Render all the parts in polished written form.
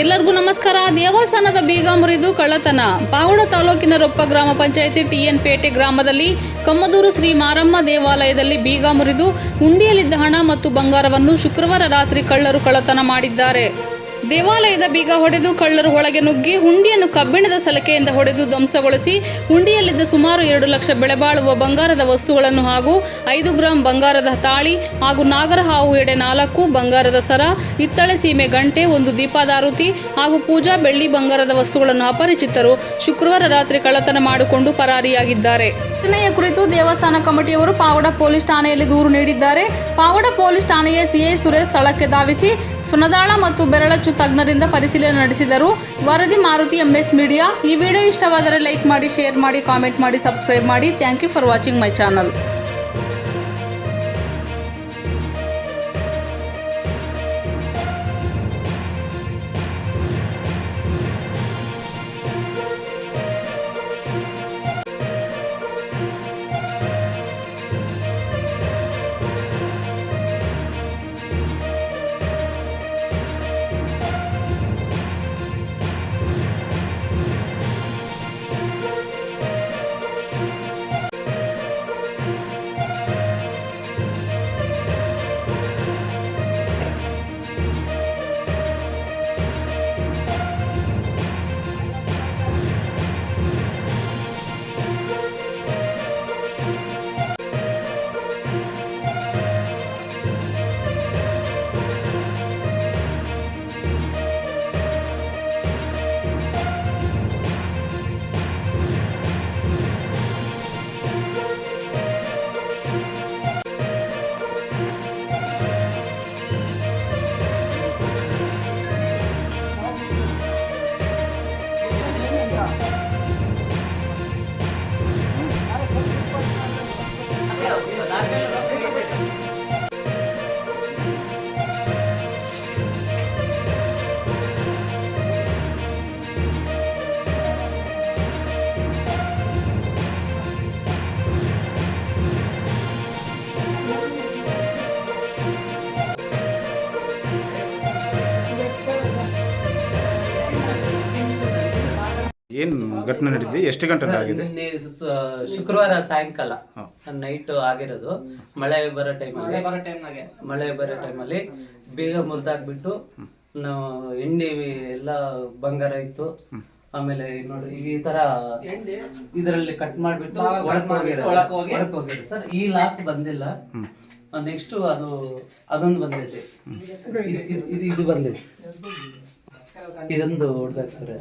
ಎಲ್ಲರಿಗೂ ನಮಸ್ಕಾರ. ದೇವಸ್ಥಾನದ ಬೀಗ ಮುರಿದು ಕಳ್ಳತನ. ಪಾವಡ ತಾಲೂಕಿನ ರೊಪ್ಪ ಗ್ರಾಮ ಪಂಚಾಯಿತಿ ಟಿಎನ್ ಪೇಟೆ ಗ್ರಾಮದಲ್ಲಿ ಕಮ್ಮದೂರು ಶ್ರೀ ಮಾರಮ್ಮ ದೇವಾಲಯದಲ್ಲಿ ಬೀಗ ಮುರಿದು ಹುಂಡಿಯಲ್ಲಿದ್ದ ಹಣ ಮತ್ತು ಬಂಗಾರವನ್ನು ಶುಕ್ರವಾರ ರಾತ್ರಿ ಕಳ್ಳರು ಕಳ್ಳತನ ಮಾಡಿದ್ದಾರೆ. ದೇವಾಲಯದ ಬೀಗ ಹೊಡೆದು ಕಳ್ಳರು ಒಳಗೆ ನುಗ್ಗಿ ಹುಂಡಿಯನ್ನು ಕಬ್ಬಿಣದ ಸಲಕೆಯಿಂದ ಹೊಡೆದು ಧ್ವಂಸಗೊಳಿಸಿ ಹುಂಡಿಯಲ್ಲಿದ್ದ ಸುಮಾರು 2 ಲಕ್ಷ ಬೆಲೆ ಬಾಳುವ ಬಂಗಾರದ ವಸ್ತುಗಳನ್ನು ಹಾಗೂ 5 ಗ್ರಾಂ ಬಂಗಾರದ ತಾಳಿ ಹಾಗೂ ನಾಗರಹಾವು ಎಡೆ 4 ಬಂಗಾರದ ಸರ, ಹಿತ್ತಳೆ ಸೀಮೆ ಗಂಟೆ, 1 ದೀಪದಾರುತಿ ಹಾಗೂ ಪೂಜಾ ಬೆಳ್ಳಿ ಬಂಗಾರದ ವಸ್ತುಗಳನ್ನು ಅಪರಿಚಿತರು ಶುಕ್ರವಾರ ರಾತ್ರಿ ಕಳ್ಳತನ ಮಾಡಿಕೊಂಡು ಪರಾರಿಯಾಗಿದ್ದಾರೆ. ಘಟನೆಯ ಕುರಿತು ದೇವಸ್ಥಾನ ಕಮಿಟಿಯವರು ಪಾವಡ ಪೊಲೀಸ್ ಠಾಣೆಯಲ್ಲಿ ದೂರು ನೀಡಿದ್ದಾರೆ. ಪಾವಡ ಪೊಲೀಸ್ ಠಾಣೆಯ ಸಿಐ ಸುರೇಶ್ ಸ್ಥಳಕ್ಕೆ ಧಾವಿಸಿ ಸುನದಾಳ ಮತ್ತು ಬೆರಳಚ್ಚು ತಜ್ಞರಿಂದ ಪರಿಶೀಲನೆ ನಡೆಸಿದರು. ವರದಿ ಮಾರುತಿ MS ಮೀಡಿಯಾ. ಈ ವಿಡಿಯೋ ಇಷ್ಟವಾದರೆ ಲೈಕ್ ಮಾಡಿ, ಶೇರ್ ಮಾಡಿ, ಕಾಮೆಂಟ್ ಮಾಡಿ, ಸಬ್ಸ್ಕ್ರೈಬ್ ಮಾಡಿ. Thank you for watching my channel. ಏನು ಘಟನೆ ನಡೆದಿದೆ? ಎಷ್ಟು ಗಂಟೆ ಆಗಿದೆ? ಶುಕ್ರವಾರ ಸಾಯಂಕಾಲ ನೈಟ್ ಆಗಿರೋದು. ಮಳೆ ಬರೋ ಟೈಮಲ್ಲಿ ಬೇಗ ಮುರಿದಾಕ್ಬಿಟ್ಟು ನಾವು ಎಣ್ಣೆ ಎಲ್ಲ ಬಂಗಾರ ಇತ್ತು. ಆಮೇಲೆ ನೋಡ್ರಿ ಈ ತರ ಇದರಲ್ಲಿ ಕಟ್ ಮಾಡ್ಬಿಟ್ಟು ಒಳಕ್ ಹೋಗಿದೆ ಸರ್. ಈ ಲಾಸ್ಟ್ ಬಂದಿಲ್ಲ. ನೆಕ್ಸ್ಟ್ ಅದೊಂದು ಬಂದೈತೆ, ಇದು ಬಂದೈತೆ, ಇದೊಂದು ಹೊಡೆದಾಕ್ತಾರೆ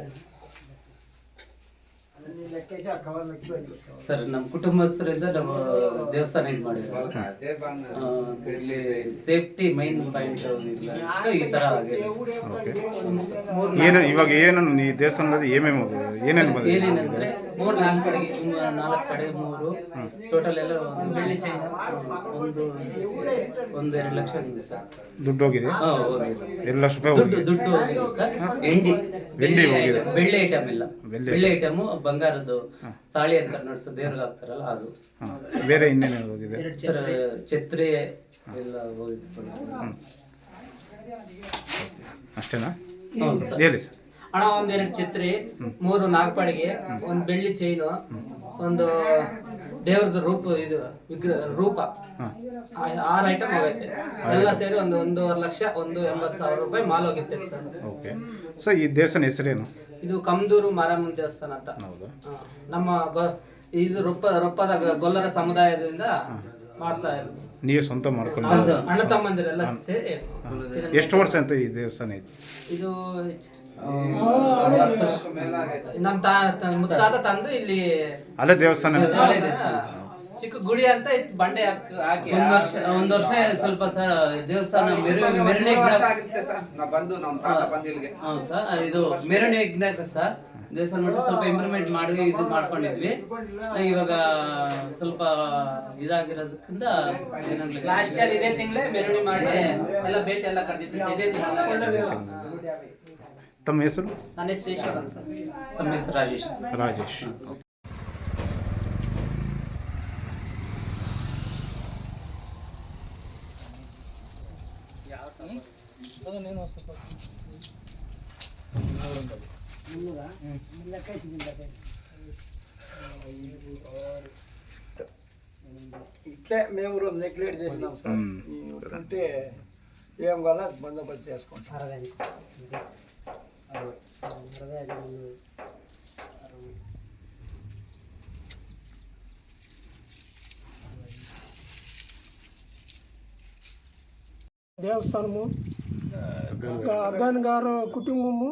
ಸರ್. ನಮ್ಮ ಕುಟುಂಬಸ್ಥರಿಂದ ನಮ್ಮ ದೇವಸ್ಥಾನ ಇದು ಮಾಡಿದ್ರು. ಇಲ್ಲಿ ಸೇಫ್ಟಿ ಮೈನ್ ಪಾಯಿಂಟ್ ಈ ತರ ಆಗಿದೆ. ಇವಾಗ ಏನು ಈ ದೇವಸ್ಥಾನದಲ್ಲಿ ಏನೇನಂದ್ರೆ 4 ಕಡೆ 3 ಟೋಟಲ್ ಎಲ್ಲ ಬೆಳ್ಳಿ ಚೈನ್ ಒಂದು 2 ಲಕ್ಷ ಆಗಿದೆ ಸರ್. ದುಡ್ಡು ಹೋಗಿದೆ? ಹೋಗಿದೆ. 2 ಲಕ್ಷ ರೂಪಾಯಿ ದುಡ್ಡು ಹೋಗಿದೆ ಸರ್. ಬೆಳ್ಳಿ ಐಟಮ್ ಇಲ್ಲ, ಬೆಳ್ಳಿ ಐಟಮ್ ಬಂಗಾರದ್ದು ತಾಳಿ ಅಂತ ನಡೆಸೋ ದೇವ್ರಿಗೆ ಹಾಕ್ತಾರಲ್ಲ ಅದು. ಬೇರೆ ಇನ್ನೇನು ಹೋಗಿದೆ ಸರ್? ಛತ್ರಿ ಎಲ್ಲ ಹೋಗಿದೆ ಸರ್. ಅಷ್ಟೇನಾ? ಹೇಳಿ ಸರ್. ಹಣ 1-2 ಛತ್ರಿ, 3 ನಾಗಪಾಡಿಗೆ, 1 ಬೆಳ್ಳಿ ಚೈನು, ಒಂದು ದೇವ್ರದ್ದು ರೂಪ 6 ಐಟಮ್ ಹೋಗೈತೆ. ಎಲ್ಲ ಸೇರಿ ಒಂದು 1.5 ಲಕ್ಷ 1,80,000 ರೂಪಾಯಿ ಮಾಲ್ ಹೋಗಿತ್ತೆ ಸರ್. ಓಕೆ. ಸೊ ಈ ದೇವಸ್ಥಾನ ಹೆಸರೇನು? ಇದು ಕಮ್ಮದೂರು ಮಾರಮ್ಮನ ದೇವಸ್ಥಾನ ಅಂತ. ನಮ್ಮ ಇದು ರೊಪ್ಪದ ಗೊಲ್ಲರ ಸಮುದಾಯದಿಂದ ಮಾಡ್ತಾ ಇರೋದು. ನೀವು ಸ್ವಂತ ಮಾಡ್ಕೊಂಡು ಅಣ್ಣ ತಮ್ಮಂದಿರೆಲ್ಲ ಸೇರಿ. ಎಷ್ಟು ವರ್ಷ ಅಂತ ಈ ದೇವಸ್ಥಾನ ಐತಿ? ಇದು ನಮ್ಮ ಮುತ್ತಾತ ತಂದು ಇಲ್ಲಿ ಅಲ್ಲೇ ದೇವಸ್ಥಾನ ಚಿಕ್ಕ ಗುಡಿ ಅಂತ ಇತ್ತು. ಬಂಡೆ ಹಾಕಿ ಒಂದ್ ವರ್ಷ ಸ್ವಲ್ಪ ಸರ್ ದೇವಸ್ಥಾನ ಇದು ಮೆರವಣಿಗೆ ಸರ್. ದೇವಸ್ಥಾನ ಮಾಡಿ ಸ್ವಲ್ಪ ಇಂಪ್ರೂವ್ಮೆಂಟ್ ಮಾಡಿ ಇದು ಮಾಡ್ಕೊಂಡಿದ್ವಿ. ಇವಾಗ ಸ್ವಲ್ಪ ಇದಾಗಿರೋದಕ್ಕಿಂತ ಲಾಸ್ಟ್ ಇಯರ್ ಇದೇ ತಿಂಗಳೇ ಮೆರವಣಿಗೆ ಮಾಡಿ ಎಲ್ಲ ಭೇಟಿ ಎಲ್ಲ ಕರೆದಿದ್ವಿ. ಇದೇ ತಿಂಗಳ. ತಮ್ಮ ಹೆಸರು? ನನ್ನ ಹೆಸರು ಈಶ್ವರ್ ಅಂತ. ತಮ್ಮ ಹೆಸರು ರಾಜೇಶ್. ఇట్లే మేము కూడా నెగ్లెక్ట్ చేసినాం సార్. ఉంటే ఏం కావాలో అది బందోబస్తు చేసుకుంటాం. దేవస్థానము అగ్గాన్ గారు కుటుంబము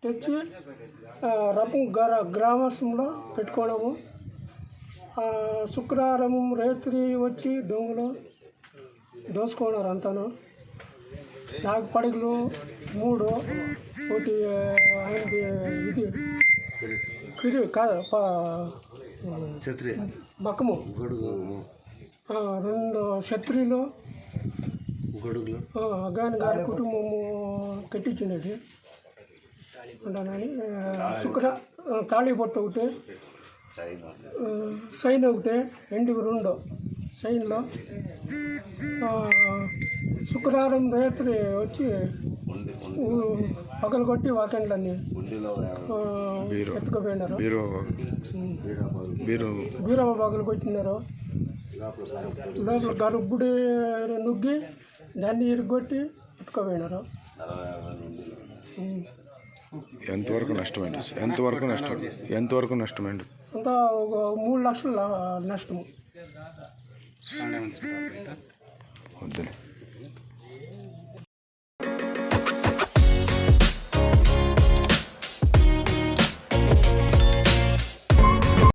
తెచ్చి రపం గ్రామస్థంలో పెట్టుకోవడము. శుక్రవారం రాత్రి వచ్చి దొంగలు దోసుకోవడం అంతాను. నాగపడిగలు 3, ఒకటి ఆయనది ఇది కిరి కాదు బక్కము, 2 క్షత్రియులు అగ్గాన్ గారి కుటుంబము కట్టించినది ఉంటానని. తాళి బొట్టు ఒకటి, సైన్ ఒకటి, ఎండివి 2 సైన్లో. శుక్రవారం రాత్రి వచ్చి పగలు కొట్టి వాకెండ్లన్నీ ఎత్తుకుపోయినారు. బీరవ పగలు కొట్టినారు. లోపల గర్భుడి నుగ్గి దాన్ని ఇరుగొట్టి ఎత్తుకుపోయినారు. ఎంతవరకు నష్టమైంది? అంతా ఒక 3 లక్షల నష్టము. వద్దులే.